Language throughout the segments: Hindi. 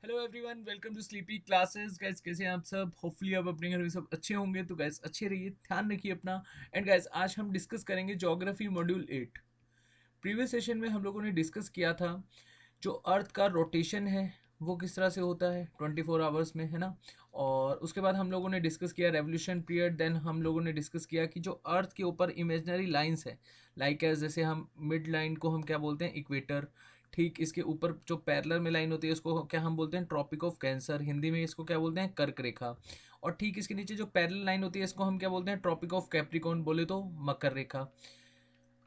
Hello everyone, welcome to Sleepy Classes. Guys, कैसे हैं आप सब? होपफुली आप अपने घर में सब अच्छे होंगे। तो गाइस, अच्छे रहिए, ध्यान रखिए अपना। एंड गाइस, आज हम डिस्कस करेंगे ज्योग्राफी मॉड्यूल 8। प्रीवियस सेशन में हम लोगों ने डिस्कस किया था जो अर्थ का रोटेशन है वो किस तरह से होता है 24 आवर्स में, है ना। और उसके बाद हम लोगों ने डिस्कस किया रेवोल्यूशन पीरियड। देन हम लोगों ने डिस्कस किया कि जो अर्थ के ऊपर इमेजनरी लाइंस है, लाइक एज जैसे हम मिड लाइन को हम क्या बोलते हैं, इक्वेटर। ठीक इसके ऊपर जो पैरेलल में लाइन होती है उसको क्या हम बोलते हैं, ट्रॉपिक ऑफ कैंसर। हिंदी में इसको क्या बोलते हैं, कर्क रेखा। और ठीक इसके नीचे जो पैरेलल लाइन होती है इसको हम क्या बोलते हैं, ट्रॉपिक ऑफ कैप्रिकॉर्न, बोले तो मकर रेखा।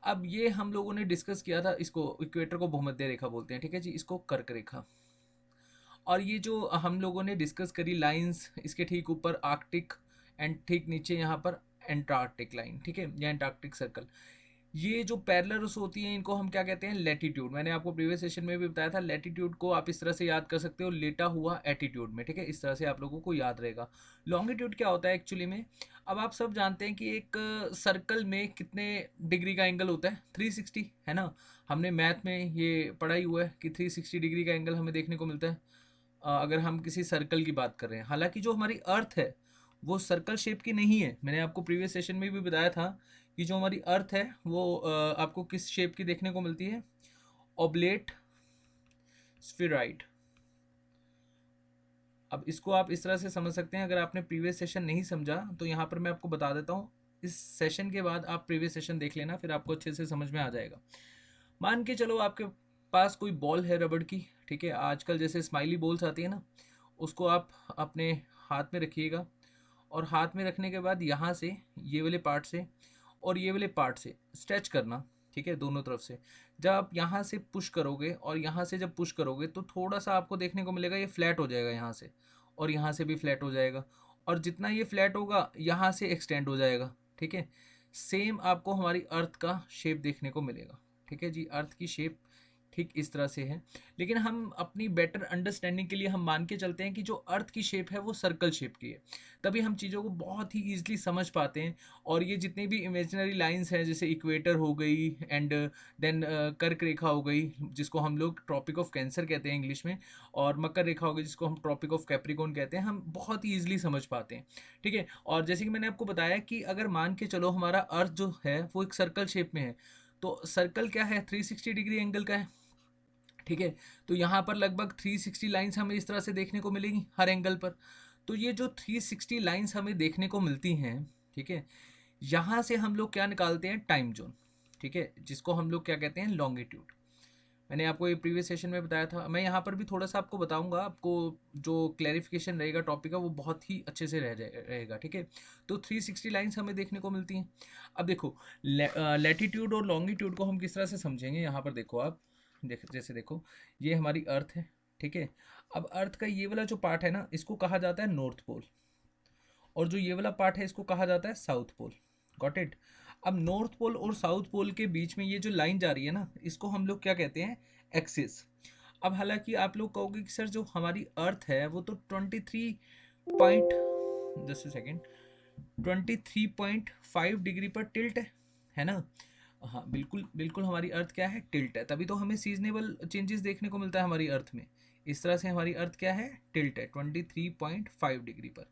अब ये हम लोगों ने डिस्कस किया था, इसको इक्वेटर को भूमध्य रेखा बोलते हैं, ठीक है जी, इसको कर्क रेखा। और ये जो हम लोगों ने डिस्कस करी लाइंस, इसके ठीक ऊपर आर्कटिक एंड ठीक नीचे यहाँ पर एंटार्क्टिक लाइन, ठीक है, या एंटार्क्टिक सर्कल। ये जो पैरेलल्स होती हैं इनको हम क्या कहते हैं, लैटिट्यूड। मैंने आपको प्रीवियस सेशन में भी बताया था, लैटिट्यूड को आप इस तरह से याद कर सकते हो, लेटा हुआ एटीट्यूड में, ठीक है, इस तरह से आप लोगों को याद रहेगा। लॉन्गिट्यूड क्या होता है एक्चुअली में? अब आप सब जानते हैं कि एक सर्कल में कितने डिग्री का एंगल होता है, 360, है ना। हमने मैथ में ये पढ़ा ही हुआ है कि 360 डिग्री का एंगल हमें देखने को मिलता है अगर हम किसी सर्कल की बात कर रहे हैं। हालांकि जो हमारी अर्थ है वो सर्कल शेप की नहीं है। मैंने आपको प्रीवियस सेशन में भी बताया था कि जो हमारी अर्थ है वो आपको किस शेप की देखने को मिलती है, ओब्लेट स्फेराइड। अब इसको आप इस तरह से समझ सकते हैं, अगर आपने प्रीवियस सेशन नहीं समझा तो यहाँ पर मैं आपको बता देता हूँ। इस सेशन के बाद आप प्रीवियस सेशन देख लेना, फिर आपको अच्छे से समझ में आ जाएगा। मान के चलो आपके पास कोई बॉल है रबड़ की, ठीक है, आजकल जैसे स्माइली बॉल्स आती है ना, उसको आप अपने हाथ में रखिएगा। और हाथ में रखने के बाद यहाँ से ये वाले पार्ट से और ये वाले पार्ट से स्ट्रेच करना, ठीक है, दोनों तरफ से। जब आप यहाँ से पुश करोगे और यहाँ से जब पुश करोगे तो थोड़ा सा आपको देखने को मिलेगा ये फ्लैट हो जाएगा यहाँ से, और यहाँ से भी फ्लैट हो जाएगा। और जितना ये फ्लैट होगा यहाँ से एक्सटेंड हो जाएगा, ठीक है। सेम आपको हमारी अर्थ का शेप देखने को मिलेगा, ठीक है जी। अर्थ की शेप ठीक इस तरह से है। लेकिन हम अपनी बेटर अंडरस्टैंडिंग के लिए हम मान के चलते हैं कि जो अर्थ की शेप है वो सर्कल शेप की है, तभी हम चीज़ों को बहुत ही ईजिली समझ पाते हैं। और ये जितनी भी इमेजिनरी लाइंस हैं, जैसे इक्वेटर हो गई एंड देन कर्क रेखा हो गई जिसको हम लोग ट्रॉपिक ऑफ कैंसर कहते हैं इंग्लिश में, और मकर रेखा हो गई जिसको हम ट्रॉपिक ऑफ कैप्रिकॉर्न कहते हैं, हम बहुत ही ईजिली समझ पाते हैं, ठीक है। और जैसे कि मैंने आपको बताया कि अगर मान के चलो हमारा अर्थ जो है वो एक सर्कल शेप में है, तो सर्कल क्या है, 360 डिग्री एंगल का है, ठीक है। तो यहाँ पर लगभग 360 लाइंस हमें इस तरह से देखने को मिलेंगी हर एंगल पर। तो ये जो 360 लाइंस हमें देखने को मिलती हैं, ठीक है, यहाँ से हम लोग क्या निकालते हैं, टाइम जोन, ठीक है, जिसको हम लोग क्या कहते हैं, लॉन्गिट्यूड। मैंने आपको ये प्रीवियस सेशन में बताया था, मैं यहाँ पर भी थोड़ा सा आपको बताऊंगा, आपको जो क्लैरिफिकेशन रहेगा टॉपिक का वो बहुत ही अच्छे से रहेगा, ठीक है। तो 360 लाइंस हमें देखने को मिलती हैं। अब देखो, लैटिट्यूड और लॉन्गिट्यूड को हम किस तरह से समझेंगे, यहाँ पर देखो आप, जैसे देखो, ये हमारी अर्थ है, ठीक है। अब अर्थ का ये वाला जो पार्ट है ना, इसको कहा जाता है नॉर्थ पोल, और जो ये वाला पार्ट है इसको कहा जाता है साउथ पोल। Got it? अब नॉर्थ पोल और साउथ पोल के बीच में ये जो लाइन जा रही है ना, इसको हम लोग क्या कहते हैं, एक्सिस। अब हालांकि आप लोग कहोगे कि सर जो हमारी अर्थ है वो तो 23 पॉइंट, जस्ट सेकेंड, 23.5 डिग्री पर टिल्ट है ना। हाँ, बिल्कुल बिल्कुल, हमारी अर्थ क्या है, टिल्ट है, तभी तो हमें सीजनेबल चेंजेस देखने को मिलता है हमारी अर्थ में। इस तरह से हमारी अर्थ क्या है, टिल्ट है 23.5 डिग्री पर।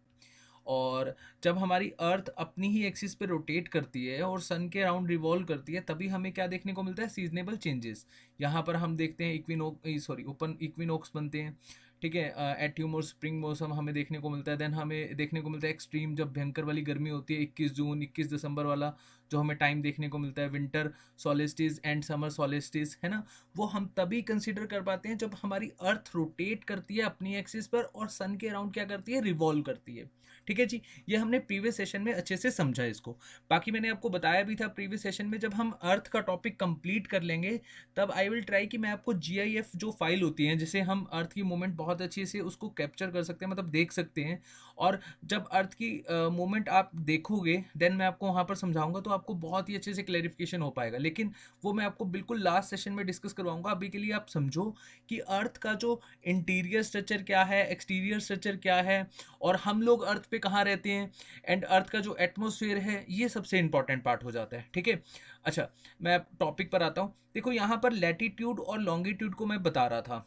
और जब हमारी अर्थ अपनी ही एक्सिस पे रोटेट करती है और सन के अराउंड रिवॉल्व करती है, तभी हमें क्या देखने को मिलता है, सीजनेबल चेंजेस। यहाँ पर हम देखते हैं ओपन इक्विनोक्स बनते हैं, ठीक है, एट्यूम और स्प्रिंग मौसम हमें देखने को मिलता है। देन हमें देखने को मिलता है एक्सट्रीम, जब भयंकर वाली गर्मी होती है, 21 जून 21 दिसंबर वाला जो हमें टाइम देखने को मिलता है, winter solstice and summer solstice, है ना। वो हम तभी कंसिडर कर पाते हैं जब हमारी अर्थ रोटेट करती है अपनी एक्सिस पर और सन के अराउंड क्या करती है, रिवॉल्व करती है, ठीक है जी। ये हमने प्रीवियस सेशन में अच्छे से समझा इसको। बाकी मैंने आपको बताया भी था प्रीवियस सेशन में, जब हम अर्थ का टॉपिक कंप्लीट कर लेंगे तब आई विल ट्राई कि मैं आपको जीआईएफ जो फाइल होती है, जैसे हम अर्थ की मूवमेंट बहुत अच्छे से उसको कैप्चर कर सकते हैं, मतलब देख सकते हैं। और जब अर्थ की मूवमेंट आप देखोगे देन मैं आपको वहाँ पर समझाऊंगा, तो आपको बहुत ही अच्छे से क्लैरिफिकेशन हो पाएगा। लेकिन वो मैं आपको बिल्कुल लास्ट सेशन में डिस्कस करवाऊंगा। अभी के लिए आप समझो कि अर्थ का जो इंटीरियर स्ट्रक्चर क्या है, एक्सटीरियर स्ट्रक्चर क्या है, और हम लोग अर्थ पे कहाँ रहते हैं, एंड अर्थ का जो एटमॉस्फेयर है, ये सबसे इंपॉर्टेंट पार्ट हो जाता है, ठीक है। अच्छा, मैं टॉपिक पर आता हूँ। देखो यहाँ पर लैटिट्यूड और लॉन्गिट्यूड को मैं बता रहा था।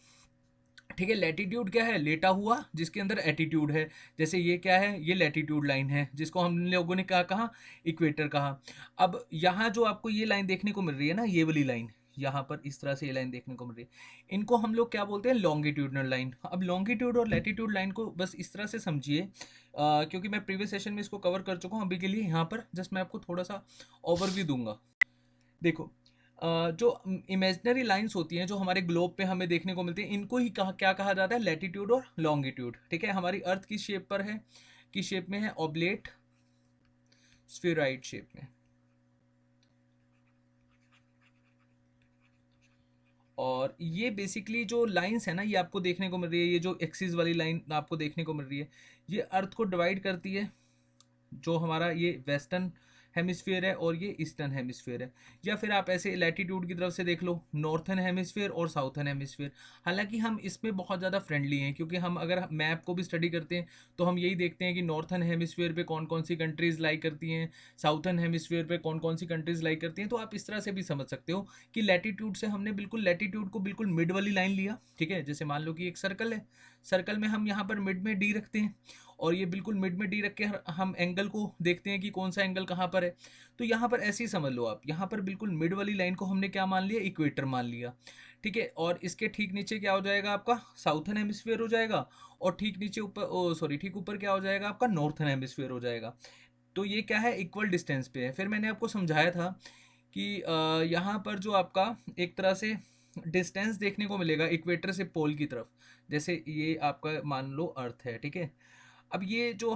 ठीक है। लैटिट्यूड क्या है? लेटा हुआ जिसके अंदर एटीट्यूड है। जैसे ये क्या है? ये लैटिट्यूड लाइन है जिसको हम लोगों ने क्या कहा? इक्वेटर कहा। अब यहाँ जो आपको ये लाइन देखने को मिल रही है ना, ये वाली लाइन, यहाँ पर इस तरह से ये लाइन देखने को मिल रही है, इनको हम लोग क्या बोलते हैं? Longitudinal line. अब लॉन्गिट्यूड और लैटिट्यूड लाइन को बस इस तरह से समझिए, क्योंकि मैं प्रीवियस सेशन में इसको कवर कर चुका हूँ। अभी के लिए यहाँ पर जस्ट मैं आपको थोड़ा सा ओवरव्यू दूंगा। देखो, जो इमेजिनरी लाइंस होती हैं जो हमारे ग्लोब पे हमें देखने को मिलती हैं, इनको ही क्या कहा जाता है? लैटिट्यूड और लॉन्गिट्यूड। ठीक है। हमारी अर्थ की शेप पर है, की शेप में है, ऑब्लेट स्फेरॉइड शेप में। और ये बेसिकली जो लाइंस है ना, ये आपको देखने को मिल रही है, ये जो एक्सिस वाली लाइन आपको देखने को मिल रही है, ये अर्थ को डिवाइड करती है। जो हमारा ये वेस्टर्न हेमिस्फीयर है और ये ईस्टर्न हेमिस्फीयर है। या फिर आप ऐसे लैटिट्यूड की तरफ से देख लो, नॉर्थन हेमिस्फीयर और साउथर्न हेमिस्फीयर। हालांकि हम इसमें बहुत ज़्यादा फ्रेंडली हैं, क्योंकि हम अगर मैप को भी स्टडी करते हैं तो हम यही देखते हैं कि नॉर्थन हेमिस्फीयर पे कौन कौन सी कंट्रीज़ लाइक करती हैं, साउथर्न हेमिस्फीयर पे कौन कौन सी कंट्रीज़ लाइक करती हैं। तो आप इस तरह से भी समझ सकते हो कि लैटिट्यूड से हमने बिल्कुल लैटिट्यूड को बिल्कुल मिड वाली लाइन लिया। ठीक है। जैसे मान लो कि एक सर्कल है, सर्कल में हम यहाँ पर मिड में डी रखते हैं, और ये बिल्कुल मिड में डी रख के हम एंगल को देखते हैं कि कौन सा एंगल कहाँ पर है। तो यहाँ पर ऐसे ही समझ लो आप, यहाँ पर बिल्कुल मिड वाली लाइन को हमने क्या मान लिया? इक्वेटर मान लिया। ठीक है। और इसके ठीक नीचे क्या हो जाएगा? आपका साउथर्न हेमिस्फीयर हो जाएगा, और ठीक नीचे ऊपर, ओ सॉरी, ठीक ऊपर क्या हो जाएगा? आपका नॉर्थर्न हेमिस्फीयर हो जाएगा। तो ये क्या है? इक्वल डिस्टेंस पे है। फिर मैंने आपको समझाया था कि यहाँ पर जो आपका एक तरह से डिस्टेंस देखने को मिलेगा इक्वेटर से पोल की तरफ, जैसे ये आपका मान लो अर्थ है। ठीक है। अब ये जो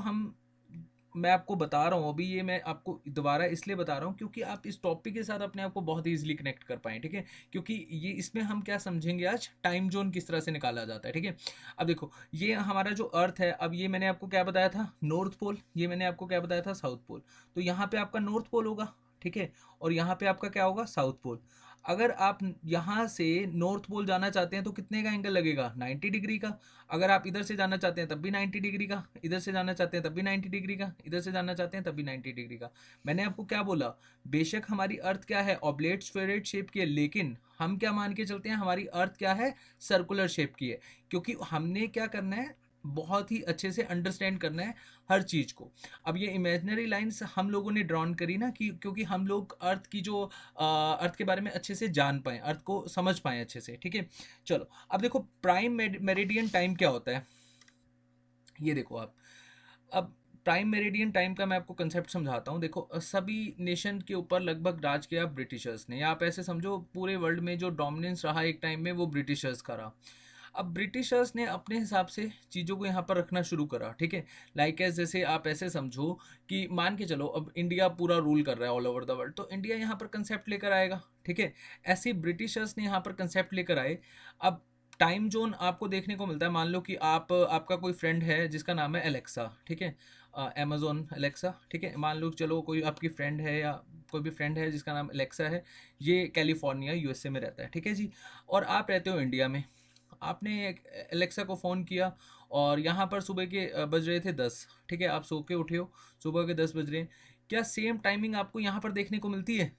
मैं आपको बता रहा हूँ अभी, ये मैं आपको दोबारा इसलिए बता रहा हूँ क्योंकि आप इस टॉपिक के साथ अपने आप को बहुत ईजिली कनेक्ट कर पाएँ। ठीक है। क्योंकि ये इसमें हम क्या समझेंगे आज? टाइम जोन किस तरह से निकाला जाता है। ठीक है। अब देखो, ये हमारा जो अर्थ है, अब ये मैंने आपको क्या बताया था? North pole. ये मैंने आपको क्या बताया था? South pole. तो यहाँ पे आपका नॉर्थ पोल होगा। ठीक है। और यहाँ पे आपका क्या होगा? South pole. अगर आप यहाँ से नॉर्थ पोल जाना चाहते हैं तो कितने का एंगल लगेगा? 90 डिग्री का। अगर आप इधर से जाना चाहते हैं तब भी 90 डिग्री का, इधर से जाना चाहते हैं तब भी 90 डिग्री का, इधर से जाना चाहते हैं तब भी 90 डिग्री का। मैंने आपको क्या बोला? बेशक हमारी अर्थ क्या है? ऑब्लेट स्फेरॉइड शेप की है, लेकिन हम क्या मान के चलते हैं? हमारी अर्थ क्या है? सर्कुलर शेप की है। क्योंकि हमने क्या करना है? बहुत ही अच्छे से अंडरस्टैंड करना है हर चीज़ को। अब ये इमेजिनरी लाइंस हम लोगों ने ड्रॉन करी ना, कि क्योंकि हम लोग अर्थ की जो अर्थ के बारे में अच्छे से जान पाएँ, अर्थ को समझ पाएँ अच्छे से। ठीक है। चलो, अब देखो प्राइम मेरिडियन टाइम क्या होता है, ये देखो आप। अब प्राइम मेरिडियन टाइम का मैं आपको कंसेप्ट समझाता हूँ। देखो, सभी नेशन के ऊपर लगभग राज किया ब्रिटिशर्स ने, या आप ऐसे समझो पूरे वर्ल्ड में जो डोमिनेंस रहा एक टाइम में वो ब्रिटिशर्स का रहा। अब ब्रिटिशर्स ने अपने हिसाब से चीज़ों को यहाँ पर रखना शुरू करा। ठीक है। लाइक एज, जैसे आप ऐसे समझो कि मान के चलो अब इंडिया पूरा रूल कर रहा है ऑल ओवर द वर्ल्ड, तो इंडिया यहाँ पर कंसेप्ट लेकर आएगा। ठीक है। ऐसे ही ब्रिटिशर्स ने यहाँ पर कंसेप्ट लेकर आए। अब टाइम जोन आपको देखने को मिलता है। मान लो कि आपका कोई फ्रेंड है जिसका नाम है एलेक्सा। ठीक है। Amazon Alexa. ठीक है। मान लो चलो कोई आपकी फ्रेंड है, या कोई भी फ्रेंड है जिसका नाम एलेक्सा है, ये कैलिफोर्निया यूएसए में रहता है। ठीक है जी। और आप रहते हो इंडिया में। आपने एलेक्सा को फ़ोन किया, और यहाँ पर सुबह के बज रहे थे 10। ठीक है। आप सो के उठे हो, सुबह के 10 बज रहे हैं। क्या सेम टाइमिंग आपको यहाँ पर देखने को मिलती है?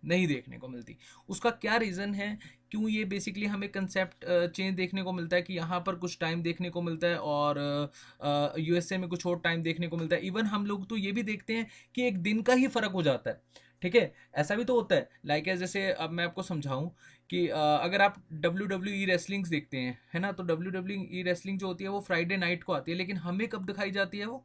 नहीं देखने को मिलती। उसका क्या रीज़न है? क्यों ये बेसिकली हमें कंसेप्ट चेंज देखने को मिलता है कि यहाँ पर कुछ टाइम देखने को मिलता है और यूएसए में कुछ और टाइम देखने को मिलता है। इवन हम लोग तो ये भी देखते हैं कि एक दिन का ही फ़र्क हो जाता है। ठीक है। ऐसा भी तो होता है। लाइक जैसे अब मैं आपको समझाऊं कि अगर आप WWE रेसलिंग्स देखते हैं, है ना, तो WWE रेसलिंग जो होती है वो फ्राइडे नाइट को आती है, लेकिन हमें कब दिखाई जाती है? वो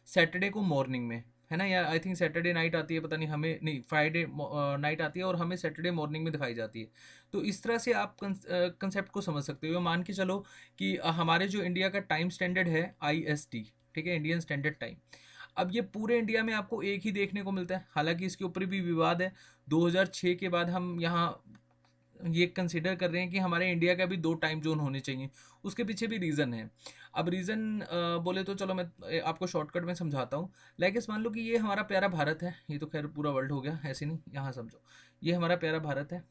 सैटरडे को मॉर्निंग में, है ना, या आई थिंक सैटरडे नाइट आती है, पता नहीं, हमें नहीं, फ्राइडे नाइट आती है और हमें सैटरडे मॉर्निंग में दिखाई जाती है। तो इस तरह से आप कंसेप्ट को समझ सकते हो। मान के चलो कि हमारे जो इंडिया का टाइम स्टैंडर्ड है IST। ठीक है। Indian standard time. अब ये पूरे इंडिया में आपको एक ही देखने को मिलता है। हालांकि इसके ऊपर भी विवाद है। 2006 के बाद हम यहाँ ये कंसिडर कर रहे हैं कि हमारे इंडिया का भी 2 टाइम जोन होने चाहिए। उसके पीछे भी रीज़न है। अब रीज़न बोले तो चलो मैं आपको शॉर्टकट में समझाता हूँ। लाइक इस मान लो कि ये हमारा प्यारा भारत है, ये तो खैर पूरा वर्ल्ड हो गया, ऐसे नहीं, यहाँ समझो ये हमारा प्यारा भारत है।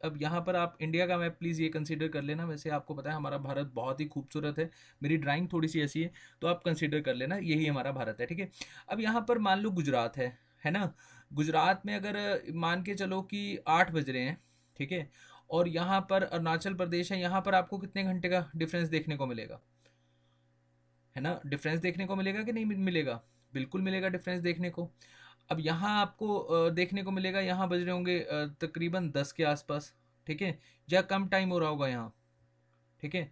अब यहाँ पर आप इंडिया का मैप प्लीज़ ये कंसीडर कर लेना। वैसे आपको पता है हमारा भारत बहुत ही खूबसूरत है, मेरी ड्राइंग थोड़ी सी ऐसी है, तो आप कंसीडर कर लेना यही हमारा भारत है। ठीक है। अब यहाँ पर मान लो गुजरात है ना। गुजरात में अगर मान के चलो कि 8 बज रहे हैं। ठीक है। और यहाँ पर अरुणाचल प्रदेश है, यहाँ पर आपको कितने घंटे का डिफरेंस देखने को मिलेगा, है ना? डिफरेंस देखने को मिलेगा कि नहीं मिलेगा? बिल्कुल मिलेगा डिफरेंस देखने को। अब यहाँ आपको देखने को मिलेगा, यहाँ बज रहे होंगे तकरीबन 10 के आसपास, ठीक है? या कम टाइम हो रहा होगा यहाँ, ठीक है?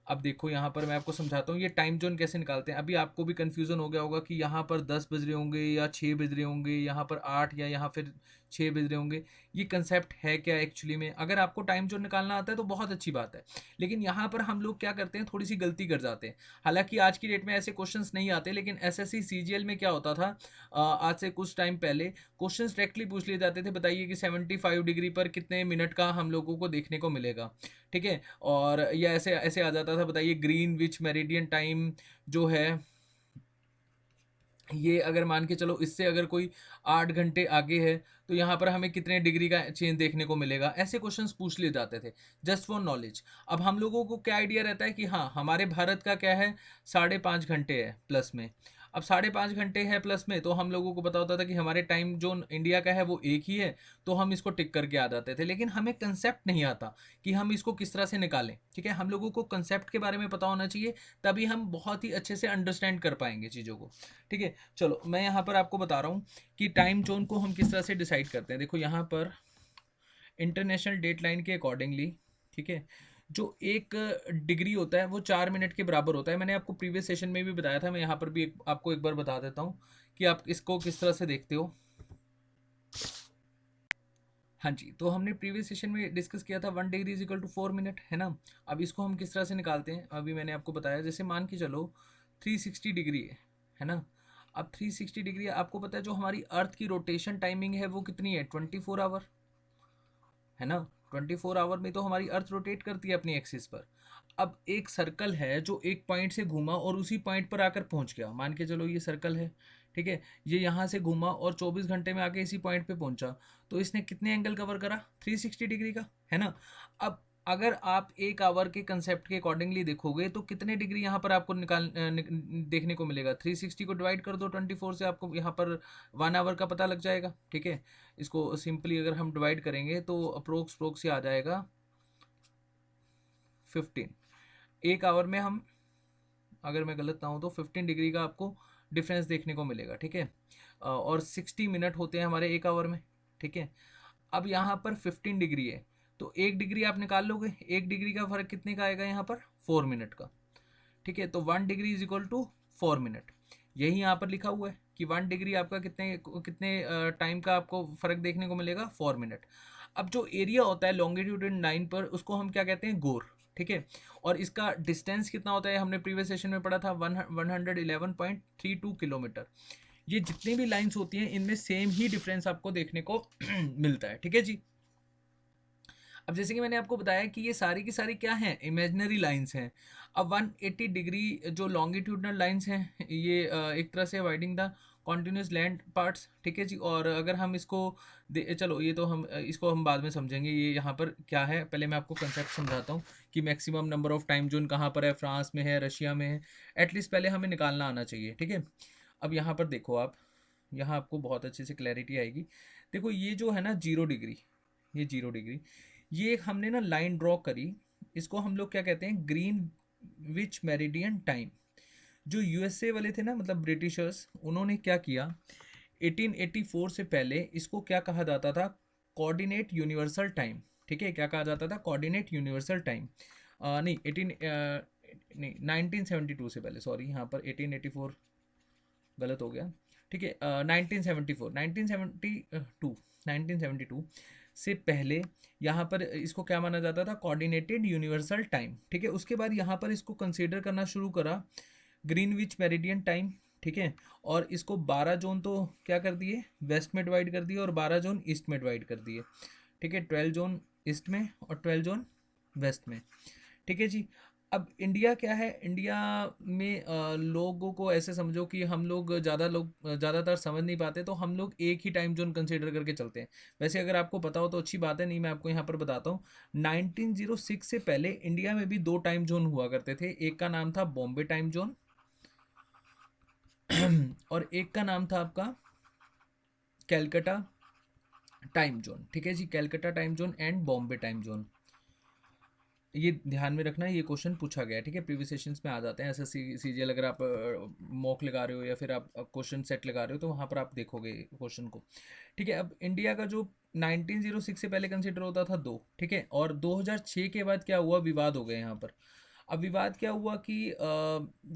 अब देखो यहाँ पर मैं आपको समझाता हूँ ये टाइम जोन कैसे निकालते हैं। अभी आपको भी कन्फ्यूज़न हो गया होगा कि यहाँ पर 10 बज रहे होंगे या 6 बज रहे होंगे, यहाँ पर 8 या यहाँ फिर 6 बज रहे होंगे। ये कंसेप्ट है क्या एक्चुअली में? अगर आपको टाइम जोन निकालना आता है तो बहुत अच्छी बात है, लेकिन यहाँ पर हम लोग क्या करते हैं, थोड़ी सी गलती कर जाते हैं। हालांकि आज की डेट में ऐसे क्वेश्चंस नहीं आते, लेकिन एसएससी सीजीएल में क्या होता था, आज से कुछ टाइम पहले क्वेश्चंस डायरेक्टली पूछ लिए जाते थे, बताइए कि 75 डिग्री पर कितने मिनट का हम लोगों को देखने को मिलेगा, ठीक है? और ये ऐसे ऐसे आ जाता था, बताइए ग्रीन विच मेरिडियन टाइम जो है, ये अगर मान के चलो इससे अगर कोई 8 घंटे आगे है तो यहाँ पर हमें कितने डिग्री का चेंज देखने को मिलेगा, ऐसे क्वेश्चंस पूछ लिए जाते थे जस्ट फॉर नॉलेज। अब हम लोगों को क्या आइडिया रहता है कि हाँ हमारे भारत का क्या है, 5.5 घंटे है प्लस में। अब 5.5 घंटे है प्लस में, तो हम लोगों को पता होता था कि हमारे टाइम जोन इंडिया का है वो एक ही है, तो हम इसको टिक करके आ जाते थे। लेकिन हमें कंसेप्ट नहीं आता कि हम इसको किस तरह से निकालें, ठीक है? हम लोगों को कंसेप्ट के बारे में पता होना चाहिए, तभी हम बहुत ही अच्छे से अंडरस्टैंड कर पाएंगे चीज़ों को, ठीक है? चलो मैं यहाँ पर आपको बता रहा हूँ कि टाइम जोन को हम किस तरह से डिसाइड करते हैं। देखो यहाँ पर इंटरनेशनल डेट लाइन के अकॉर्डिंगली, ठीक है, जो एक डिग्री होता है वो 4 मिनट के बराबर होता है। मैंने आपको प्रीवियस सेशन में भी बताया था, मैं यहाँ पर भी आपको एक बार बता देता हूँ कि आप इसको किस तरह से देखते हो। हाँ जी, तो हमने प्रीवियस सेशन में डिस्कस किया था 1 degree is equal to 4 minute, है ना? अब इसको हम किस तरह से निकालते हैं, अभी मैंने आपको बताया। जैसे मान के चलो 360 डिग्री है ना? अब 360 डिग्री, आपको पता है जो हमारी अर्थ की रोटेशन टाइमिंग है वो कितनी है, 24 आवर, है ना? 24 आवर में तो हमारी अर्थ रोटेट करती है अपनी एक्सिस पर। अब एक सर्कल है जो एक पॉइंट से घूमा और उसी पॉइंट पर आकर पहुंच गया, मान के चलो ये सर्कल है, ठीक है? ये यहाँ से घूमा और 24 घंटे में आके इसी पॉइंट पे पहुंचा, तो इसने कितने एंगल कवर करा, 360 डिग्री का, है ना? अब अगर आप 1 आवर के कंसेप्ट के अकॉर्डिंगली देखोगे तो कितने डिग्री यहाँ पर आपको देखने को मिलेगा। 360 को डिवाइड कर दो 24 से, आपको यहाँ पर 1 आवर का पता लग जाएगा, ठीक है? इसको सिंपली अगर हम डिवाइड करेंगे तो अप्रोक्स ये आ जाएगा 15। 1 आवर में हम, अगर मैं गलत ना हूँ तो 15 डिग्री का आपको डिफरेंस देखने को मिलेगा, ठीक है? और 60 मिनट होते हैं हमारे 1 आवर में, ठीक है? अब यहाँ पर 15 डिग्री है, तो 1 डिग्री आप निकाल लोगे, 1 डिग्री का फर्क कितने का आएगा यहाँ पर, 4 मिनट का, ठीक है? तो 1 degree is equal to 4 minute. यही यहाँ पर लिखा हुआ है कि 1 डिग्री आपका कितने कितने टाइम का आपको फर्क देखने को मिलेगा, 4 मिनट। अब जो एरिया होता है लॉन्गिट्यूडिनल लाइन पर, उसको हम क्या कहते हैं, गोर, ठीक है? और इसका डिस्टेंस कितना होता है, हमने प्रीवियस सेशन में पढ़ा था 111.32 किलोमीटर। ये जितनी भी लाइंस होती हैं इनमें सेम ही डिफरेंस आपको देखने को मिलता है, ठीक है जी? अब जैसे कि मैंने आपको बताया कि ये सारी की सारी क्या हैं, इमेजिनरी लाइंस हैं। अब 180 डिग्री जो लॉन्गिट्यूडनल लाइंस हैं, ये एक तरह से avoiding the continuous land parts, ठीक है जी? और अगर हम इसको चलो ये तो हम इसको हम बाद में समझेंगे, ये यहाँ पर क्या है, पहले मैं आपको कंसेप्ट समझाता हूँ कि maximum number of time zone कहाँ पर है, फ्रांस में है, रशिया में है, एटलीस्ट पहले हमें निकालना आना चाहिए, ठीक है? अब यहाँ पर देखो आप, यहाँ आपको बहुत अच्छे से क्लैरिटी आएगी। देखो ये जो है ना 0 डिग्री, ये 0 डिग्री, ये एक हमने ना लाइन ड्रॉ करी, इसको हम लोग क्या कहते हैं, ग्रीन विच मेरिडियन टाइम। जो यूएसए वाले थे ना, मतलब ब्रिटिशर्स, उन्होंने क्या किया, 1884 से पहले इसको क्या कहा जाता था, कोऑर्डिनेट यूनिवर्सल टाइम, ठीक है? क्या कहा जाता था, कोऑर्डिनेट यूनिवर्सल टाइम। नहीं 18 नहीं 1972 से पहले, सॉरी यहाँ पर 1884 गलत हो गया, ठीक है? 1972 से पहले यहाँ पर इसको क्या माना जाता था, कोऑर्डिनेटेड यूनिवर्सल टाइम, ठीक है? उसके बाद यहाँ पर इसको कंसीडर करना शुरू करा ग्रीनविच मेरिडियन टाइम, ठीक है? और इसको 12 जोन तो क्या कर दिए, वेस्ट में डिवाइड कर दिए, और 12 जोन ईस्ट में डिवाइड कर दिए, ठीक है? 12 जोन ईस्ट में और 12 जोन वेस्ट में, ठीक है जी? अब इंडिया क्या है, इंडिया में लोगों को ऐसे समझो कि हम लोग ज़्यादातर समझ नहीं पाते, तो हम लोग एक ही टाइम जोन कंसीडर करके चलते हैं। वैसे अगर आपको पता हो तो अच्छी बात है, नहीं मैं आपको यहाँ पर बताता हूँ। 1906 से पहले इंडिया में भी 2 टाइम जोन हुआ करते थे, एक का नाम था बॉम्बे टाइम जोन और एक का नाम था आपका कैलकाटा टाइम जोन, ठीक है जी, Calcutta time zone and Bombay time zone, ये ध्यान में रखना है, ये क्वेश्चन पूछा गया है, ठीक है, प्रीवियस सेशंस में आ जाते हैं। एसएससी सीजीएल अगर आप मॉक लगा रहे हो या फिर आप क्वेश्चन सेट लगा रहे हो तो वहाँ पर आप देखोगे क्वेश्चन को, ठीक है। अब इंडिया का जो 1906 से पहले कंसिडर होता था दो, ठीक है, और 2006 के बाद क्या हुआ, विवाद हो गए यहाँ पर। अब विवाद क्या हुआ कि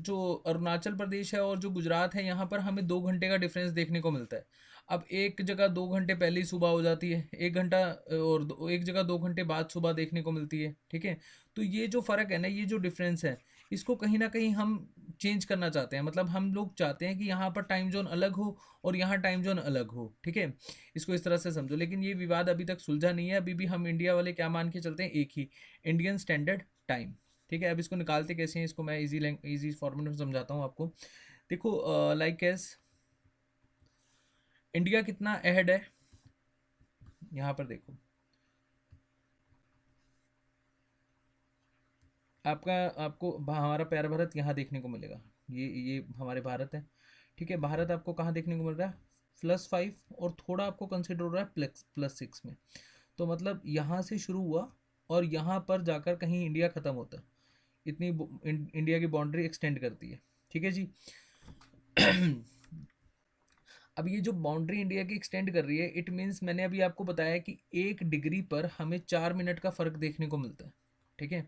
जो अरुणाचल प्रदेश है और जो गुजरात है, यहाँ पर हमें 2 घंटे का डिफरेंस देखने को मिलता है। अब एक जगह 2 घंटे पहले ही सुबह हो जाती है, एक घंटा, और एक जगह 2 घंटे बाद सुबह देखने को मिलती है, ठीक है। तो ये जो फ़र्क है ना, ये जो डिफरेंस है, इसको कहीं ना कहीं हम चेंज करना चाहते हैं। मतलब हम लोग चाहते हैं कि यहाँ पर टाइम जोन अलग हो और यहाँ टाइम जोन अलग हो, ठीक है। इसको इस तरह से समझो, लेकिन ये विवाद अभी तक सुलझा नहीं है। अभी भी हम इंडिया वाले क्या मान के चलते हैं, एक ही इंडियन स्टैंडर्ड टाइम, ठीक है। अब इसको निकालते कैसे हैं, इसको मैं इजी फॉर्मेट में समझाता हूँ आपको। देखो, लाइक एस इंडिया कितना अहेड है, यहाँ पर देखो, आपको हमारा प्यारा भारत यहाँ देखने को मिलेगा। ये हमारे भारत है, ठीक है। भारत आपको कहाँ देखने को मिल रहा है, +5, और थोड़ा आपको कंसिडर हो रहा है +6 में। तो मतलब यहाँ से शुरू हुआ और यहाँ पर जाकर कहीं इंडिया ख़त्म होता है, इतनी इंडिया की बाउंड्री एक्सटेंड करती है, ठीक है जी। अब ये जो बाउंड्री इंडिया की एक्सटेंड कर रही है, इट मीन्स मैंने अभी आपको बताया कि 1 डिग्री पर हमें 4 मिनट का फ़र्क देखने को मिलता है, ठीक है।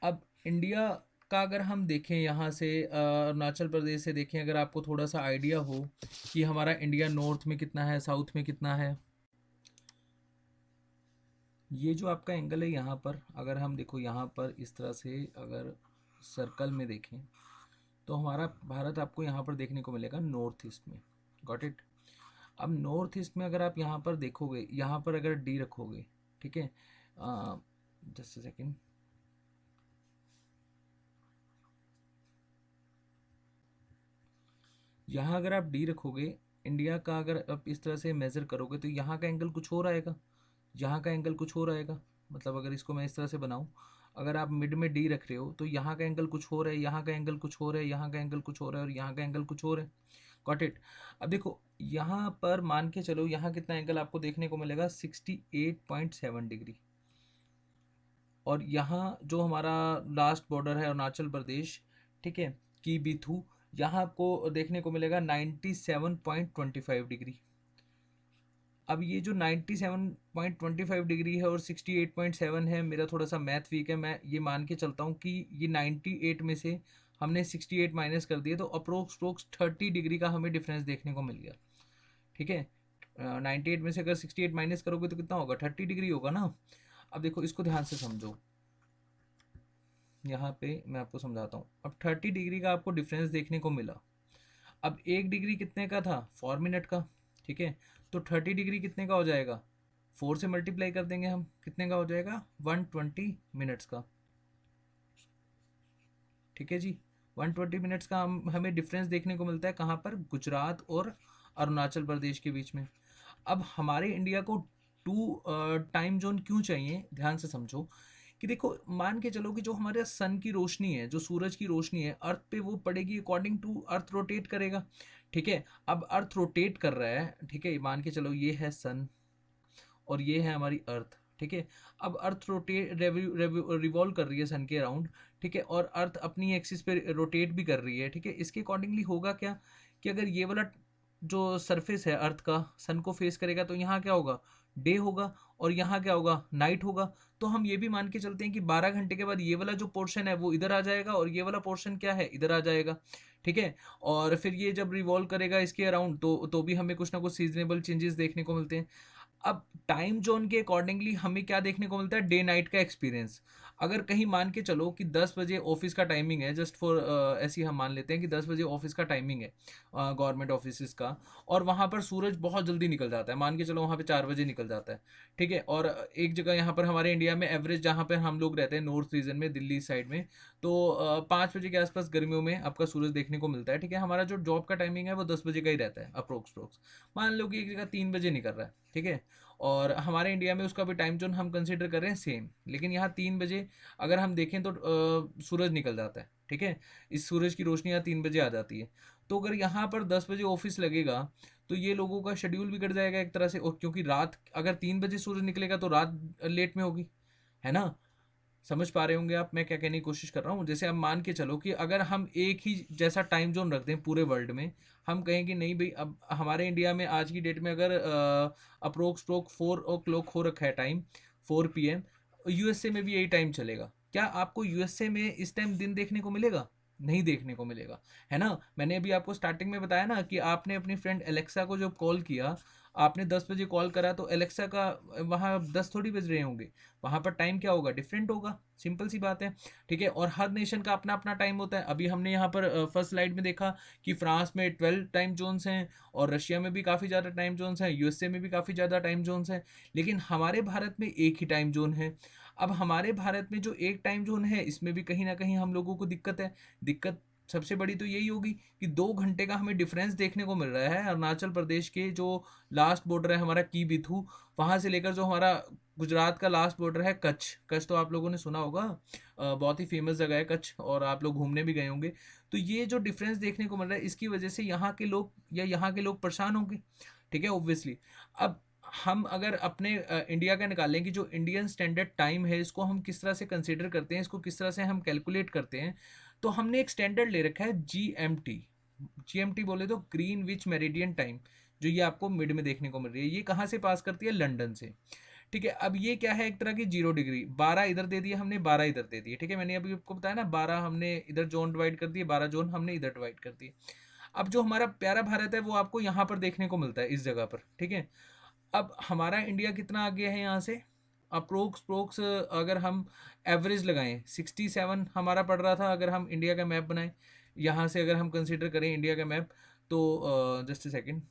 अब इंडिया का अगर हम देखें यहाँ से, अरुणाचल प्रदेश से देखें, अगर आपको थोड़ा सा आइडिया हो कि हमारा इंडिया नॉर्थ में कितना है, साउथ में कितना है, ये जो आपका एंगल है यहाँ पर, अगर हम देखो यहाँ पर इस तरह से अगर सर्कल में देखें, तो हमारा भारत आपको यहाँ पर देखने को मिलेगा नॉर्थ ईस्ट में, गॉट इट। अब नॉर्थ ईस्ट में अगर आप यहाँ पर देखोगे, यहाँ पर अगर डी रखोगे, ठीक है, जस्ट सेकेंड, यहाँ अगर आप डी रखोगे, इंडिया का अगर आप इस तरह से मेज़र करोगे तो यहाँ का एंगल कुछ और आएगा, यहाँ का एंगल कुछ और आएगा। मतलब अगर इसको मैं इस तरह से बनाऊँ, अगर आप मिड में डी रख रहे हो तो यहाँ का एंगल कुछ और है, यहाँ का एंगल कुछ और है, यहाँ का एंगल कुछ और है, और यहाँ का एंगल कुछ और है, गॉट इट। अब देखो यहाँ पर मान के चलो, यहाँ कितना एंगल आपको देखने को मिलेगा, 68.7 डिग्री। और यहाँ जो हमारा लास्ट बॉर्डर है अरुणाचल प्रदेश, ठीक है, की बिथू, यहाँ आपको देखने को मिलेगा 97.25 डिग्री। अब ये जो 97.25 डिग्री है और 68.7 है, मेरा थोड़ा सा मैथ वीक है, मैं ये मान के चलता हूँ कि ये 98 में से हमने 68 माइनस कर दिए, तो अप्रोक्स 30 डिग्री का हमें डिफरेंस देखने को मिल गया, ठीक है। 98 में से अगर 68 माइनस करोगे तो कितना होगा, 30 डिग्री होगा ना। अब देखो इसको ध्यान से समझो, यहाँ पे मैं आपको समझाता हूँ। अब 30 डिग्री का आपको डिफरेंस देखने को मिला। अब 1 डिग्री कितने का था, 4 मिनट का, ठीक है। तो 30 डिग्री कितने का हो जाएगा, 4 से मल्टीप्लाई कर देंगे हम, कितने का हो जाएगा, 120 मिनट्स का, ठीक है जी। 120 मिनट्स का हमें डिफरेंस देखने को मिलता है, कहाँ पर, गुजरात और अरुणाचल प्रदेश के बीच में। अब हमारे इंडिया को 2 टाइम जोन क्यों चाहिए, ध्यान से समझो कि देखो, मान के चलो कि जो हमारे सन की रोशनी है, जो सूरज की रोशनी है, अर्थ पे वो पड़ेगी अकॉर्डिंग टू अर्थ रोटेट करेगा, ठीक है। अब अर्थ रोटेट कर रहा है, ठीक है, मान के चलो ये है सन और ये है हमारी अर्थ, ठीक है। अब अर्थ रिवॉल्व कर रही है सन के अराउंड, ठीक है, और अर्थ अपनी एक्सिस पे रोटेट भी कर रही है, ठीक है। इसके अकॉर्डिंगली होगा क्या कि अगर ये वाला जो सरफेस है अर्थ का सन को फेस करेगा तो यहाँ क्या होगा, डे होगा, और यहाँ क्या होगा, नाइट होगा। तो हम ये भी मान के चलते हैं कि 12 घंटे के बाद ये वाला जो पोर्शन है वो इधर आ जाएगा और ये वाला पोर्शन क्या है, इधर आ जाएगा, ठीक है। और फिर ये जब रिवॉल्व करेगा इसके अराउंड तो भी हमें कुछ ना कुछ सीजनेबल चेंजेस देखने को मिलते हैं। अब टाइम जोन के अकॉर्डिंगली हमें क्या देखने को मिलता है, डे नाइट का एक्सपीरियंस। अगर कहीं मान के चलो कि 10 बजे ऑफिस का टाइमिंग है, जस्ट फॉर ऐसे ही हम मान लेते हैं कि 10 बजे ऑफिस का टाइमिंग है गवर्नमेंट ऑफिस का, और वहाँ पर सूरज बहुत जल्दी निकल जाता है, मान के चलो वहाँ पे 4 बजे निकल जाता है, ठीक है। और एक जगह यहाँ पर हमारे इंडिया में एवरेज, जहाँ पर हम लोग रहते हैं नॉर्थ रीजन में, दिल्ली साइड में, तो 5 बजे के आसपास गर्मियों में आपका सूरज देखने को मिलता है, ठीक है। हमारा जो जॉब का टाइमिंग है वो 10 बजे का ही रहता है अप्रोक्स। मान लो कि एक जगह 3 बजे निकल रहा है, ठीक है, और हमारे इंडिया में उसका भी टाइम जोन हम कंसिडर कर रहे हैं सेम, लेकिन यहाँ 3 बजे अगर हम देखें तो सूरज निकल जाता है, ठीक है, इस सूरज की रोशनी यहाँ 3 बजे आ जाती है। तो अगर यहाँ पर 10 बजे ऑफिस लगेगा तो ये लोगों का शेड्यूल बिगड़ जाएगा एक तरह से, और क्योंकि रात अगर 3 बजे सूरज निकलेगा तो रात लेट में होगी, है ना। समझ पा रहे होंगे आप मैं क्या कहने की कोशिश कर रहा हूँ। जैसे अब मान के चलो कि अगर हम एक ही जैसा टाइम जोन रख दें पूरे वर्ल्ड में, हम कहें कि नहीं भाई अब हमारे इंडिया में आज की डेट में अगर अप्रोक्स 4 o'clock हो रखा है टाइम, 4 PM, यूएसए में भी यही टाइम चलेगा, क्या आपको यूएसए में इस टाइम दिन देखने को मिलेगा? नहीं देखने को मिलेगा, है ना। मैंने अभी आपको स्टार्टिंग में बताया ना कि आपने अपनी फ्रेंड एलेक्सा को जब कॉल किया, आपने 10 बजे कॉल करा तो एलेक्सा का वहाँ 10 थोड़ी बज रहे होंगे, वहाँ पर टाइम क्या होगा, डिफरेंट होगा, सिंपल सी बात है। ठीक है, और हर नेशन का अपना अपना टाइम होता है। अभी हमने यहाँ पर फर्स्ट स्लाइड में देखा कि फ्रांस में 12 टाइम जोन्स हैं, और रशिया में भी काफ़ी ज़्यादा टाइम जोन्स हैं, यूएसए में भी काफ़ी ज़्यादा टाइम जोन्स हैं, लेकिन हमारे भारत में एक ही टाइम जोन है। अब हमारे भारत में जो एक टाइम जोन है इसमें भी कहीं ना कहीं हम लोगों को दिक्कत है। दिक्कत सबसे बड़ी तो यही होगी कि 2 घंटे का हमें डिफरेंस देखने को मिल रहा है अरुणाचल प्रदेश के जो लास्ट बॉर्डर है हमारा की बिथू, वहाँ से लेकर जो हमारा गुजरात का लास्ट बॉर्डर है कच्छ। कच्छ तो आप लोगों ने सुना होगा, बहुत ही फेमस जगह है कच्छ, और आप लोग घूमने भी गए होंगे। तो ये जो डिफरेंस देखने को मिल रहा है इसकी वजह से यहाँ के लोग या यहाँ के लोग परेशान होंगे। ठीक है, ऑब्वियसली। अब हम अगर अपने इंडिया का निकालें कि जो इंडियन स्टैंडर्ड टाइम है इसको हम किस तरह से कंसीडर करते हैं, इसको किस तरह से हम कैलकुलेट करते हैं, तो हमने एक स्टैंडर्ड ले रखा है जीएमटी। जीएमटी बोले तो ग्रीन विच मेरिडियन टाइम, जो ये आपको मिड में देखने को मिल रही है। ये कहाँ से पास करती है? लंदन से। ठीक है, अब ये क्या है, एक तरह की 0 डिग्री, 12 इधर दे दिया हमने, 12 इधर दे दिए। ठीक है, मैंने अभी आपको बताया ना 12 हमने इधर जोन डिवाइड कर दिए, 12 जोन हमने इधर डिवाइड कर दिए। अब जो हमारा प्यारा भारत है वो आपको यहाँ पर देखने को मिलता है इस जगह पर। ठीक है, अब हमारा इंडिया कितना आगे है यहाँ से? अप्रोक्स अगर हम एवरेज लगाएं 67 हमारा पड़ रहा था, अगर हम इंडिया का मैप बनाएं यहाँ से, अगर हम कंसीडर करें इंडिया का मैप, तो जस्ट अ सेकेंड,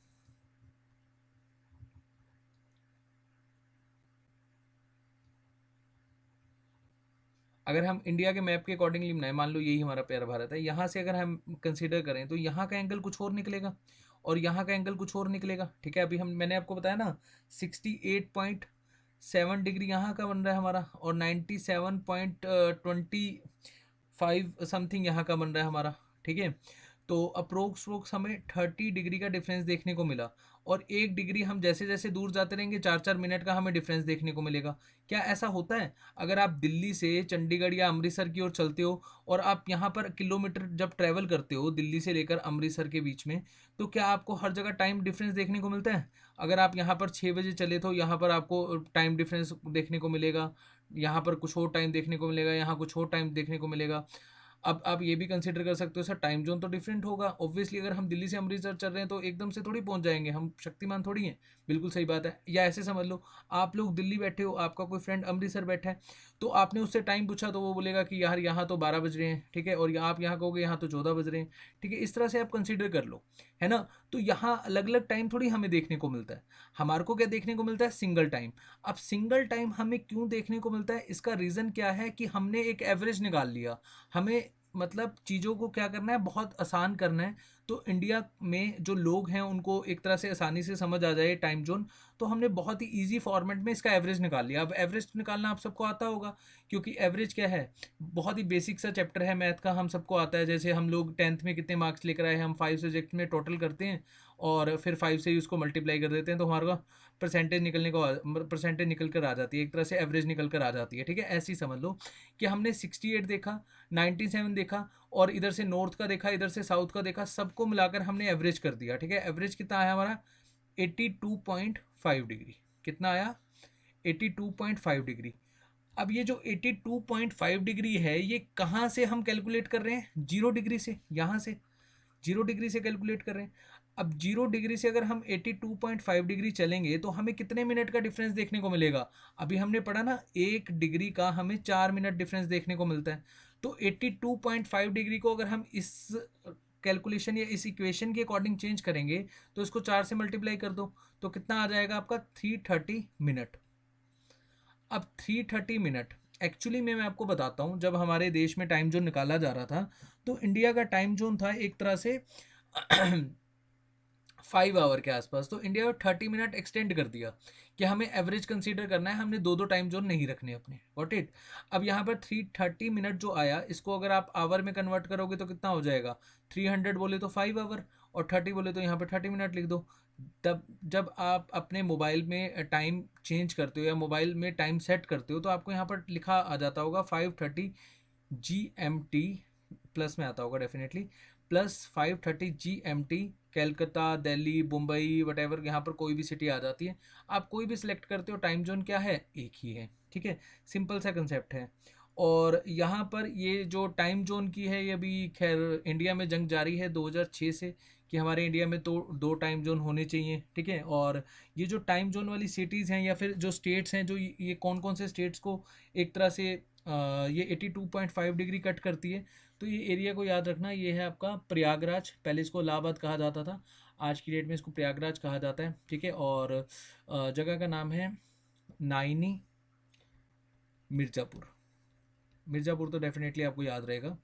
अगर हम इंडिया के मैप के अकॉर्डिंगली बनाए, मान लो यही हमारा प्यारा भारत है, यहाँ से अगर हम कंसीडर करें तो यहाँ का एंगल कुछ और निकलेगा और यहाँ का एंगल कुछ और निकलेगा। ठीक है, अभी हम मैंने आपको बताया ना 68.7 डिग्री यहाँ का बन रहा है हमारा, और 97.25 समथिंग यहाँ का बन रहा है हमारा। ठीक है, तो अप्रोक्स हमें 30 डिग्री का डिफरेंस देखने को मिला, और 1 डिग्री हम जैसे जैसे दूर जाते रहेंगे 4-4 मिनट का हमें डिफरेंस देखने को मिलेगा। क्या ऐसा होता है? अगर आप दिल्ली से चंडीगढ़ या अमृतसर की ओर चलते हो और आप यहाँ पर किलोमीटर जब ट्रैवल करते हो दिल्ली से लेकर अमृतसर के बीच में, तो क्या आपको हर जगह टाइम डिफरेंस देखने को मिलता है? अगर आप यहाँ पर 6 बजे चले तो यहाँ पर आपको टाइम डिफरेंस देखने को मिलेगा, यहाँ पर कुछ और टाइम देखने को मिलेगा, यहाँ कुछ और टाइम देखने को मिलेगा। अब आप ये भी कंसिडर कर सकते हो सर टाइम जोन तो डिफरेंट होगा, ऑब्वियसली अगर हम दिल्ली से अमृतसर चल रहे हैं तो एकदम से थोड़ी पहुंच जाएंगे, हम शक्तिमान थोड़ी हैं। बिल्कुल सही बात है। या ऐसे समझ लो आप लोग दिल्ली बैठे हो, आपका कोई फ्रेंड अमृतसर बैठा है, तो आपने उससे टाइम पूछा तो वो बोलेगा कि यार यहाँ तो 12 बज रहे हैं। ठीक है, और आप यहाँ कहोगे यहाँ तो 14 बज रहे हैं। ठीक है, इस तरह से आप कंसिडर कर लो, है ना। तो यहाँ अलग अलग टाइम थोड़ी हमें देखने को मिलता है, हमारे को क्या देखने को मिलता है? Single time. अब सिंगल टाइम हमें क्यों देखने को मिलता है? इसका रीज़न क्या है कि हमने एक एवरेज निकाल लिया। हमें मतलब चीज़ों को क्या करना है, बहुत आसान करना है। तो इंडिया में जो लोग हैं उनको एक तरह से आसानी से समझ आ जाए टाइम जोन, तो हमने बहुत ही इजी फॉर्मेट में इसका एवरेज निकाल लिया। अब एवरेज निकालना आप सबको आता होगा, क्योंकि एवरेज क्या है, बहुत ही बेसिक सा चैप्टर है मैथ का, हम सबको आता है। जैसे हम लोग 10th में कितने मार्क्स लेकर आए, हम 5 सब्जेक्ट में टोटल करते हैं और फिर 5 से ही उसको मल्टीप्लाई कर देते हैं, तो हमारा परसेंटेज निकल कर आ जाती है, एक तरह से एवरेज निकल कर आ जाती है। ठीक है, ऐसे ही समझ लो कि हमने 68 देखा, 97 देखा, और इधर से नॉर्थ का देखा, इधर से साउथ का देखा, सबको मिलाकर हमने एवरेज कर दिया। ठीक है, एवरेज कितना आया हमारा? 82.5 डिग्री। कितना आया? 82.5 डिग्री। अब ये जो 82.5 डिग्री है ये कहाँ से हम कैलकुलेट कर रहे हैं? 0 डिग्री से, यहाँ से 0 डिग्री से कैलकुलेट कर रहे हैं। अब 0 डिग्री से अगर हम 82.5 डिग्री चलेंगे तो हमें कितने मिनट का डिफरेंस देखने को मिलेगा? अभी हमने पढ़ा ना 1 डिग्री का हमें 4 मिनट डिफरेंस देखने को मिलता है। तो 82.5 डिग्री को अगर हम इस कैलकुलेशन या इस इक्वेशन के अकॉर्डिंग चेंज करेंगे तो इसको 4 से मल्टीप्लाई कर दो, तो कितना आ जाएगा आपका? 330 मिनट। अब 330 मिनट एक्चुअली में मैं आपको बताता हूँ, जब हमारे देश में टाइम जोन निकाला जा रहा था तो इंडिया का टाइम जोन था एक तरह से 5 आवर के आसपास। तो इंडिया 30 मिनट एक्सटेंड कर दिया कि हमें एवरेज कंसीडर करना है, हमने दो दो टाइम जोन नहीं रखने अपने। What it. अब यहाँ पर 330 मिनट जो आया, इसको अगर आप आवर में कन्वर्ट करोगे तो कितना हो जाएगा, 300 बोले तो 5 आवर, और 30 बोले तो यहाँ पर 30 मिनट लिख दो। तब जब आप अपने मोबाइल में टाइम चेंज करते हो या मोबाइल में टाइम सेट करते हो, तो आपको यहाँ पर लिखा आ जाता होगा 5:30 GMT, प्लस में आता होगा definitely, +5:30 GMT। Calcutta, Delhi, Mumbai, whatever, यहाँ पर कोई भी सिटी आ जाती है। आप कोई भी सिलेक्ट करते हो, टाइम जोन क्या है, एक ही है। ठीक है, सिंपल सा कंसेप्ट है। और यहाँ पर ये जो टाइम जोन की है, ये अभी खैर इंडिया में जंग जारी है 2006 से, कि हमारे इंडिया में तो दो टाइम जोन होने चाहिए। ठीक है, और ये जो टाइम जोन वाली सिटीज़ हैं या फिर जो स्टेट्स हैं, जो ये कौन कौन से स्टेट्स को एक तरह से ये 82.5 डिग्री कट करती है। तो ये एरिया को याद रखना, ये है आपका प्रयागराज। पहले इसको इलाहाबाद कहा जाता था, आज की डेट में इसको प्रयागराज कहा जाता है। ठीक है, और जगह का नाम है नाइनी, मिर्ज़ापुर। मिर्ज़ापुर तो डेफिनेटली आपको याद रहेगा।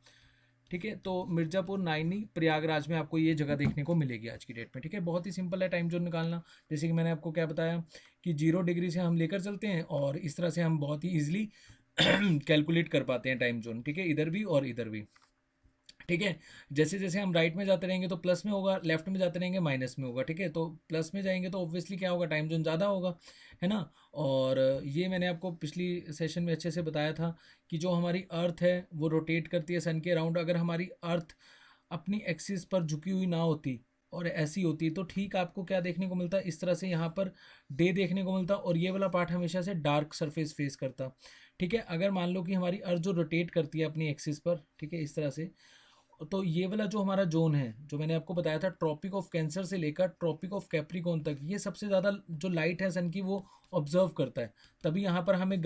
ठीक है, तो मिर्ज़ापुर, नाइनी, प्रयागराज में आपको ये जगह देखने को मिलेगी आज की डेट में। ठीक है, बहुत ही सिंपल है टाइम जोन निकालना। जैसे कि मैंने आपको क्या बताया कि 0 डिग्री से हम लेकर चलते हैं, और इस तरह से हम बहुत ही ईजिली कैलकुलेट कर पाते हैं टाइम जोन। ठीक है, इधर भी और इधर भी। ठीक है, जैसे जैसे हम राइट में जाते रहेंगे तो प्लस में होगा, लेफ्ट में जाते रहेंगे माइनस में होगा। ठीक है, तो प्लस में जाएंगे तो ऑब्वियसली क्या होगा, टाइम जोन ज़्यादा होगा, है ना। और ये मैंने आपको पिछली सेशन में अच्छे से बताया था कि जो हमारी अर्थ है वो रोटेट करती है सन के अराउंड। अगर हमारी अर्थ अपनी एक्सिस पर झुकी हुई ना होती और ऐसी होती, तो ठीक आपको क्या देखने को मिलता है, इस तरह से यहाँ पर डे देखने को मिलता, और ये वाला पार्ट हमेशा से डार्क सरफेस फेस करता। ठीक है, अगर मान लो कि हमारी अर्थ जो रोटेट करती है अपनी एक्सिस पर, ठीक है, इस तरह से, तो ये वाला जो हमारा जोन है, जो मैंने आपको बताया था, ट्रॉपिक ऑफ कैंसर से लेकर ट्रॉपिक ऑफ कैप्रिकॉन तक, ये सबसे ज़्यादा जो लाइट है सन की वो ऑब्जर्व करता है। तभी यहाँ पर हमें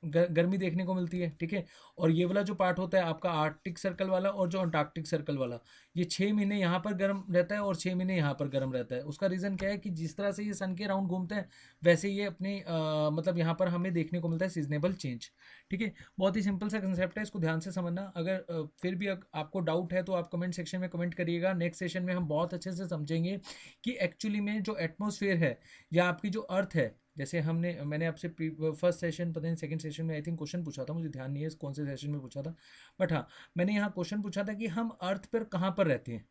गर्मी देखने को मिलती है। ठीक है, और ये वाला जो पार्ट होता है आपका आर्कटिक सर्कल वाला और जो अंटार्कटिक सर्कल वाला, ये 6 महीने यहाँ पर गर्म रहता है और 6 महीने यहाँ पर गर्म रहता है। उसका रीज़न क्या है कि जिस तरह से ये सन के राउंड घूमता है, वैसे ये अपने मतलब यहाँ पर हमें देखने को मिलता है सीजनेबल चेंज। ठीक है, बहुत ही सिंपल सा कंसेप्ट है, इसको ध्यान से समझना। अगर फिर भी आपको डाउट है तो आप कमेंट सेक्शन में कमेंट करिएगा। नेक्स्ट सेशन में हम बहुत अच्छे से समझेंगे कि एक्चुअली में जो एटमॉस्फेयर है या आपकी जो अर्थ है, जैसे मैंने आपसे फर्स्ट सेशन, पता नहीं सेकंड सेशन में आई थिंक क्वेश्चन पूछा था, मुझे ध्यान नहीं है कौन से सेशन में पूछा था, बट हाँ, मैंने यहाँ क्वेश्चन पूछा था कि हम अर्थ पर कहाँ पर रहते हैं।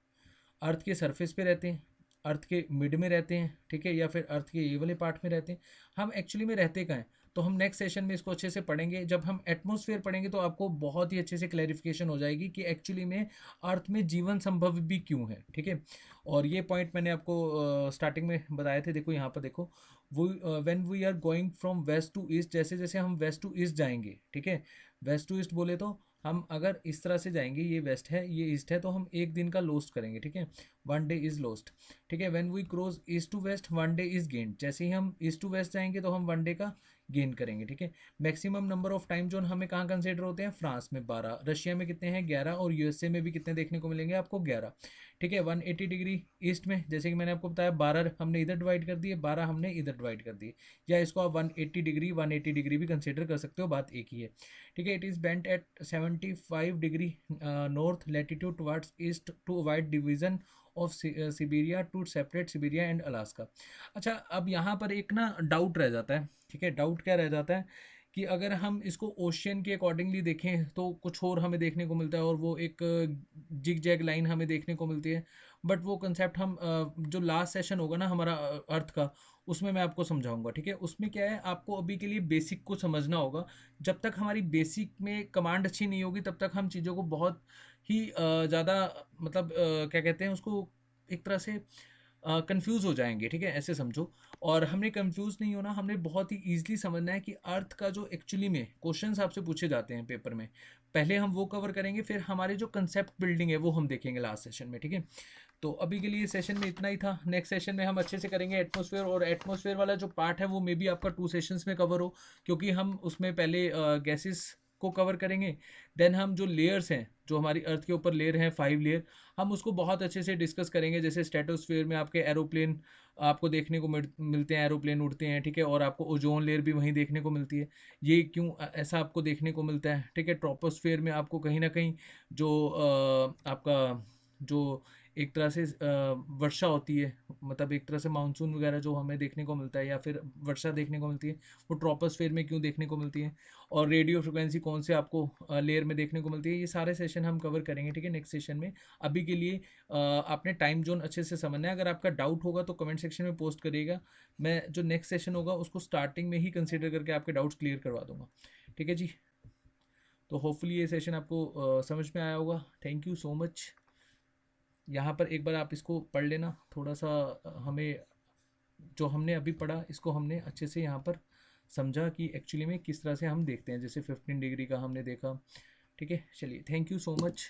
अर्थ के सरफेस पे रहते हैं, अर्थ के मिड में रहते हैं, ठीक है, या फिर अर्थ के ये वाले पार्ट में रहते हैं, हम एक्चुअली में रहते कहाँ हैं। तो हम नेक्स्ट सेशन में इसको अच्छे से पढ़ेंगे। जब हम एटमॉस्फेयर पढ़ेंगे तो आपको बहुत ही अच्छे से क्लैरिफिकेशन हो जाएगी कि एक्चुअली में अर्थ में जीवन संभव भी क्यों है। ठीक है, और ये पॉइंट मैंने आपको स्टार्टिंग में बताए थे। देखो यहाँ पर देखो, वो when we are going from west to east, जैसे जैसे हम वेस्ट टू ईस्ट जाएंगे, ठीक है, वेस्ट टू ईस्ट बोले तो हम अगर इस तरह से जाएंगे, ये वेस्ट है ये ईस्ट है, तो हम एक दिन का लॉस्ट करेंगे। ठीक है, 1 डे इज लॉस्ट। ठीक है, when we cross east to west 1 day is gain. जैसे ही हम ईस्ट टू वेस्ट जाएंगे तो हम 1 डे का गेन करेंगे। ठीक है, maximum number of time zone हमें कहाँ कंसिडर होते हैं, फ्रांस में 12, रशिया में कितने हैं 11, और यूएसए में भी कितने देखने को मिलेंगे आपको, 11। ठीक है, 180 डिग्री ईस्ट में, जैसे कि मैंने आपको बताया, 12 हमने इधर डिवाइड कर दिए, 12 हमने इधर डिवाइड कर दिए, या इसको आप 180 डिग्री भी कंसिडर कर सकते हो, बात एक ही है। ठीक है, it is bent at 75 degree north latitude towards east to avoid division of Siberia, to separate Siberia and Alaska. अच्छा, अब यहाँ पर एक ना डाउट रह जाता है। ठीक है, डाउट क्या रह जाता है कि अगर हम इसको ओशियन के अकॉर्डिंगली देखें तो कुछ और हमें देखने को मिलता है, और वो एक जिग जैग लाइन हमें देखने को मिलती है। बट वो कंसेप्ट हम जो लास्ट सेशन होगा ना हमारा अर्थ का, उसमें मैं आपको समझाऊंगा। ठीक है, उसमें क्या है, आपको अभी के लिए बेसिक को समझना होगा। जब तक हमारी बेसिक में कमांड अच्छी नहीं होगी, तब तक हम चीज़ों को बहुत ही ज़्यादा मतलब क्या कहते हैं उसको, एक तरह से कंफ्यूज हो जाएंगे। ठीक है, ऐसे समझो। और हमने कंफ्यूज नहीं होना, हमने बहुत ही ईजिली समझना है कि अर्थ का जो एक्चुअली में क्वेश्चंस आपसे पूछे जाते हैं पेपर में, पहले हम वो कवर करेंगे, फिर हमारे जो कंसेप्ट बिल्डिंग है वो हम देखेंगे लास्ट सेशन में। ठीक है, तो अभी के लिए सेशन में इतना ही था। नेक्स्ट सेशन में हम अच्छे से करेंगे एटमॉस्फेयर, और एटमॉस्फेयर वाला जो पार्ट है वो मे बी आपका 2 सेशंस में कवर हो, क्योंकि हम उसमें पहले गैसेस को कवर करेंगे, देन हम जो लेयर्स हैं, जो हमारी अर्थ के ऊपर लेयर हैं 5 लेयर, हम उसको बहुत अच्छे से डिस्कस करेंगे। जैसे स्ट्रेटोस्फेयर में आपके एरोप्लेन आपको देखने को मिलते हैं, एरोप्लेन उड़ते हैं। ठीक है, और आपको ओजोन लेयर भी वहीं देखने को मिलती है, ये क्यों ऐसा आपको देखने को मिलता है। ठीक है, ट्रोपोस्फेयर में आपको कहीं ना कहीं जो आपका जो एक तरह से वर्षा होती है, मतलब एक तरह से मानसून वगैरह जो हमें देखने को मिलता है या फिर वर्षा देखने को मिलती है, वो ट्रोपोस्फेयर में क्यों देखने को मिलती है, और रेडियो फ्रिक्वेंसी कौन से आपको लेयर में देखने को मिलती है, ये सारे सेशन हम कवर करेंगे, ठीक है, नेक्स्ट सेशन में। अभी के लिए आपने टाइम जोन अच्छे से समझना है। अगर आपका डाउट होगा तो कमेंट सेक्शन में पोस्ट करिएगा, मैं जो नेक्स्ट सेशन होगा उसको स्टार्टिंग में ही कंसिडर करके आपके डाउट्स क्लियर करवा दूंगा, ठीक है जी। तो होपफुली ये सेशन आपको समझ में आया होगा। Thank you so much. यहाँ पर एक बार आप इसको पढ़ लेना थोड़ा सा, हमें जो हमने अभी पढ़ा इसको हमने अच्छे से यहाँ पर समझा कि एक्चुअली में किस तरह से हम देखते हैं, जैसे 15 डिग्री का हमने देखा, ठीक है। चलिए, थैंक यू सो मच।